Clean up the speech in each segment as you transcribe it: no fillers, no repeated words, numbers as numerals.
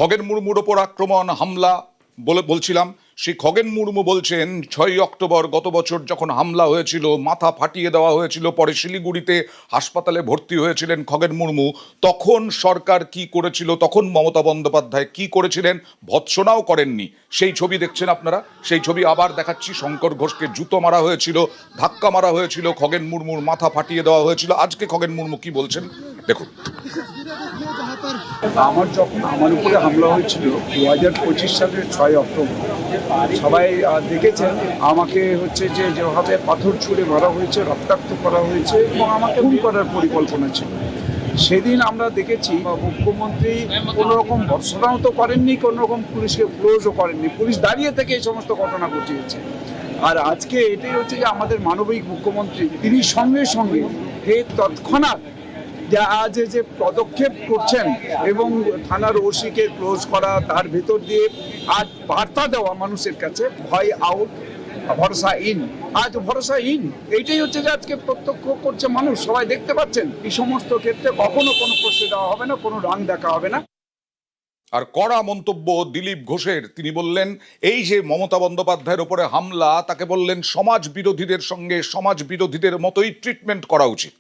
খগেন মুর্মুর ওপর আক্রমণ হামলা বলছিলাম, সেই খগেন মুর্মু বলছেন 6ই অক্টোবর গত বছর যখন হামলা হয়েছিল, মাথা ফাটিয়ে দেওয়া হয়েছিল, পরে শিলিগুড়িতে হাসপাতালে ভর্তি হয়েছিলেন খগেন মুর্মু, তখন সরকার কি করেছিল, তখন মমতা বন্দ্যোপাধ্যায় কি করেছিলেন, ভৎসনাও করেননি। সেই ছবি দেখছেন আপনারা, সেই ছবি আবার দেখাচ্ছি। শঙ্কর ঘোষকে জুতো মারা হয়েছিল, ধাক্কা মারা হয়েছিল, খগেন মুর্মুর মাথা ফাটিয়ে দেওয়া হয়েছিল। আজকে খগেন মুর্মু কি বলছেন দেখুন। আমার উপরে হামলা হয়েছিল 2025 সালের 6 অক্টোবর। সবাই দেখেছেন আমাকে যেভাবে পাথর ছুঁড়ে মারা হয়েছে, রক্তাক্ত করা হয়েছে এবং আমাকে খুন করার পরিকল্পনা ছিল। সেদিন আমরা দেখেছি মুখ্যমন্ত্রী কোনো রকম ভর্ৎসনাও তো করেননি, কোনো রকম পুলিশকে ক্লোজও করেননি, পুলিশ দাঁড়িয়ে থেকে এই সমস্ত ঘটনা ঘটিয়েছে। আর আজকে এটাই হচ্ছে যে আমাদের মানবিক মুখ্যমন্ত্রী, তিনি সঙ্গে সঙ্গে তৎক্ষণাৎ আজ যে পদক্ষেপ করছেন এবং থানার ওসিকে ক্লোজ করা, তার ভেতর দিয়ে আজ বার্তা দেওয়া মানুষের কাছে, ভয় আউট, ভরসা ইন। আজ ভরসা ইন, এইটাই হচ্ছে যে আজকে প্রত্যক্ষ করছে মানুষ, সবাই দেখতে পাচ্ছেন। এই সমস্ত ক্ষেত্রে কখনো কোনো প্রশ্ন দেওয়া হবে না, কোনো রং দেখা হবে না। আর কড়া মন্তব্য দিলীপ ঘোষের। তিনি বললেন এই যে মমতা বন্দ্যোপাধ্যায়ের উপরে হামলা, তাকে বললেন সমাজ বিরোধীদের সঙ্গে সমাজ বিরোধীদের মতোই ট্রিটমেন্ট করা উচিত।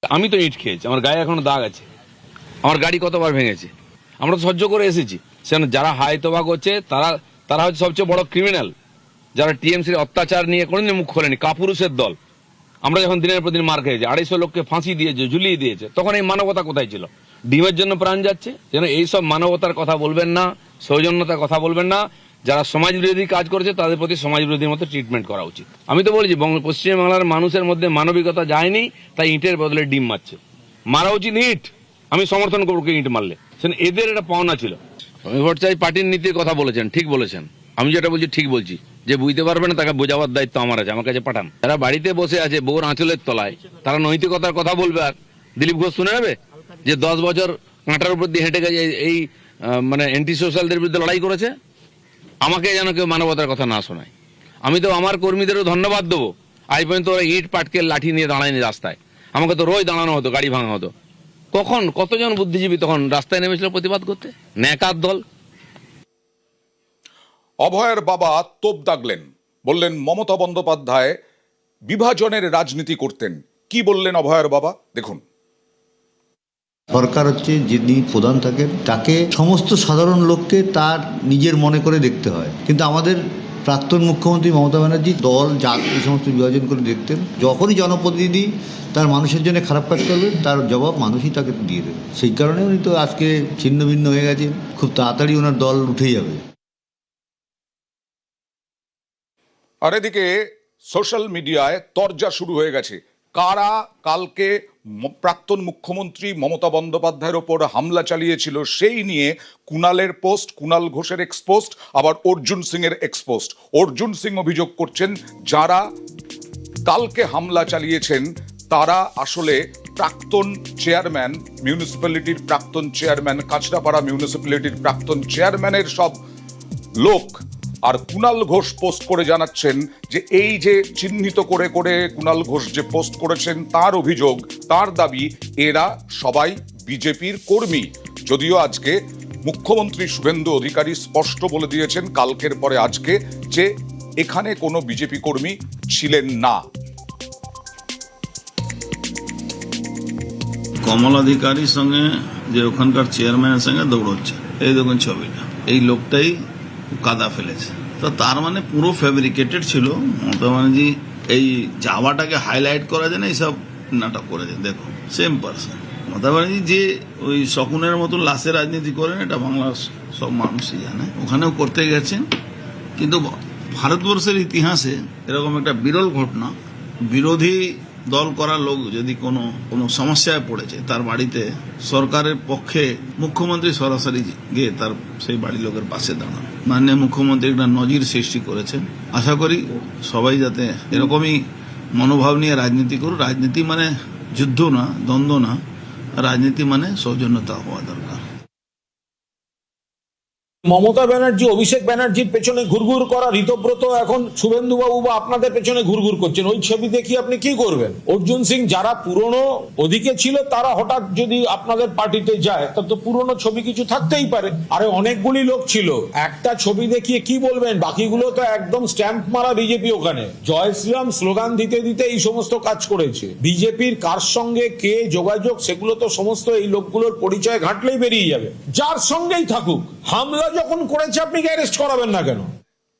আমি তো ইট খেয়েছি, আমার গায়ে এখনো দাগ আছে, আমার গাড়ি কতবার ভেঙেছে, আমরা তো সহ্য করে এসেছি। সেখানে যারা হায়তোবা করছে তারা হচ্ছে সবচেয়ে বড় ক্রিমিনাল, যারা টিএমসির অত্যাচার নিয়ে কোনোদিন মুখ খোলেনি, কাপুরুষের দল। আমরা যখন দিনের পর দিন মার খেয়েছি, 250 লোককে ফাঁসি দিয়েছে, ঝুলিয়ে দিয়েছে, তখন এই মানবতা কোথায় ছিল? ডিমের জন্য প্রাণ যাচ্ছে। যেন এইসব মানবতার কথা বলবেন না, সৌজন্যতার কথা বলবেন না। যারা সমাজ বিরোধী কাজ করেছে তাদের প্রতি সমাজ বিরোধীর মতো ট্রিটমেন্ট করা উচিত। আমি তো বলেছি পশ্চিমবাংলার মানুষের মধ্যে মানবিকতা যায়নি, তাই ইটের বদলে ডিম মারছে। মারা উচিত ইট, আমি সমর্থন করবো ইট মারলে। এদের এটা পাওনা ছিল। সমীর ভট্টাচার্য পার্টির নীতির কথা বলেছেন, ঠিক বলেছেন। আমি যেটা বলছি ঠিক বলছি, যে বুঝতে পারবে না তাকে বোঝাবার দায়িত্ব আমার আছে, আমার কাছে পাঠান। যারা বাড়িতে বসে আছে বউর আঁচলের তলায়, তারা নৈতিকতার কথা বলবে আর দিলীপ ঘোষ শুনে নেবে যে 10 বছর কাঁটার উপর দিয়ে হেঁটে গেছে, এই মানে অ্যান্টি সোশ্যালদের বিরুদ্ধে লড়াই করেছে। আমাকে যেন কেউ মানবতার কথা না শোনায়। আমি তো আমার কর্মীদেরও ধন্যবাদ দেবো, আজ পর্যন্ত ওরা ইট পাটকেল লাঠি নিয়ে দাঁড়ায়নি রাস্তায়। আমাকে তো রোজ দাঁড়ানো হতো, গাড়ি ভাঙা হতো। কতজন বুদ্ধিজীবী তখন রাস্তায় নেমেছিল প্রতিবাদ করতে? ন্যাকার দল। অভয়ের বাবা তোপ দাগলেন, বললেন মমতা বন্দ্যোপাধ্যায় বিভাজনের রাজনীতি করতেন। কি বললেন অভয়ের বাবা দেখুন। সরকার হচ্ছে যিনি প্রধান থাকেন, তাকে সমস্ত সাধারণ লোককে তার নিজের মনে করে দেখতে হয়। কিন্তু আমাদের প্রাক্তন মুখ্যমন্ত্রী মমতা ব্যানার্জি দল জাত এই সমস্ত বিভাজন করে দেখতেন। যখনই জনপ্রতিনিধি তার মানুষের জন্য খারাপ কাজ করবেন, তার জবাব মানুষই তাকে দিয়ে দেবে। সেই কারণে উনি তো আজকে ছিন্ন ভিন্ন হয়ে গেছেন। খুব তাড়াতাড়ি ওনার দল উঠে যাবে। আর এদিকে সোশ্যাল মিডিয়ায় তরজা শুরু হয়ে গেছে। কারা কালকে প্রাক্তন মুখ্যমন্ত্রী মমতা বন্দ্যোপাধ্যায়ের ওপর হামলা চালিয়েছিল সেই নিয়ে কুণালের পোস্ট, কুণাল ঘোষের এক্সপোস্ট, আবার অর্জুন সিং এর এক্সপোস্ট। অর্জুন সিং অভিযোগ করছেন যারা কালকে হামলা চালিয়েছেন তারা আসলে প্রাক্তন চেয়ারম্যান, মিউনিসিপ্যালিটির প্রাক্তন চেয়ারম্যান, কাছড়াপাড়া মিউনিসিপ্যালিটির প্রাক্তন চেয়ারম্যানের সব লোক। আর কুণাল ঘোষ পোস্ট করে জানাচ্ছেন যে এই যে চিহ্নিত করে করে কুণাল ঘোষ যে পোস্ট করেছেন, তার অভিযোগ, তার দাবি এরা সবাই বিজেপির কর্মী। যদিও আজকে মুখ্যমন্ত্রী শুভেন্দু অধিকারী স্পষ্ট বলে দিয়েছেন কালকের পরে আজকে যে এখানে কোনো বিজেপি কর্মী ছিলেন না। কমল অধিকারীর সঙ্গে যে ওখানকার চেয়ারম্যানের সঙ্গে দৌড়চ্ছে, এই দেখুন ছবিটা, এই লোকটাই কাদা ফেলেছে। তো তার মানে পুরো ফ্যাব্রিকেটেড ছিল। মমতা ব্যানার্জি এই যাওয়াটাকে হাইলাইট করা যায় না, এইসব নাটক করেছে। দেখো সেম পার্সন মমতা ব্যানার্জি যে ওই শকুনের মতো লাশের রাজনীতি করেন, এটা বাংলার সব মানুষই জানে। ওখানেও করতে গেছেন, কিন্তু ভারতবর্ষের ইতিহাসে এরকম একটা বিরল ঘটনা, বিরোধী দল করা লোক যদি কোনো সমস্যায় পড়েছে, তার বাড়িতে সরকারের পক্ষে মুখ্যমন্ত্রী সরাসরি গিয়ে তার সেই বাড়ির লোকের পাশে দাঁড়ান। মাননীয় মুখ্যমন্ত্রী একটা নজির সৃষ্টি করেছেন। আশা করি সবাই যাতে এরকমই মনোভাব নিয়ে রাজনীতি করুন। রাজনীতি মানে যুদ্ধ না, দ্বন্দ্ব না, রাজনীতি মানে সৌজন্যতা হওয়া দরকার। মমতা ব্যানার্জি অভিষেক ব্যানার্জির পেছনে ঘুরঘুর করা ঋতব্রত এখন শুভেন্দুবাবু বা আপনাদের পেছনে ঘুরঘুর করছেন, ওই ছবি দেখিয়ে আপনি কি করবেন? অর্জুন সিং যারা পুরনো ওদিকে ছিল তারা হঠাৎ যদি আপনাদের পার্টিতে যায় তার তো পুরনো ছবি কিছু থাকতেই পারে। আরে অনেকগুলি লোক ছিল, একটা ছবি দেখিয়ে কি বলবেন? বাকিগুলো তো একদম স্ট্যাম্প মারা বিজেপি, ওখানে জয় শ্রীরাম স্লোগান দিতে দিতে এই সমস্ত কাজ করেছে। বিজেপির কার সঙ্গে কে যোগাযোগ সেগুলো তো সমস্ত এই লোকগুলোর পরিচয় ঘাটলেই বেরিয়ে যাবে, যার সঙ্গেই থাকুক। হামলা যখন করেছে আপনি অ্যারেস্ট করাবেন না কেন?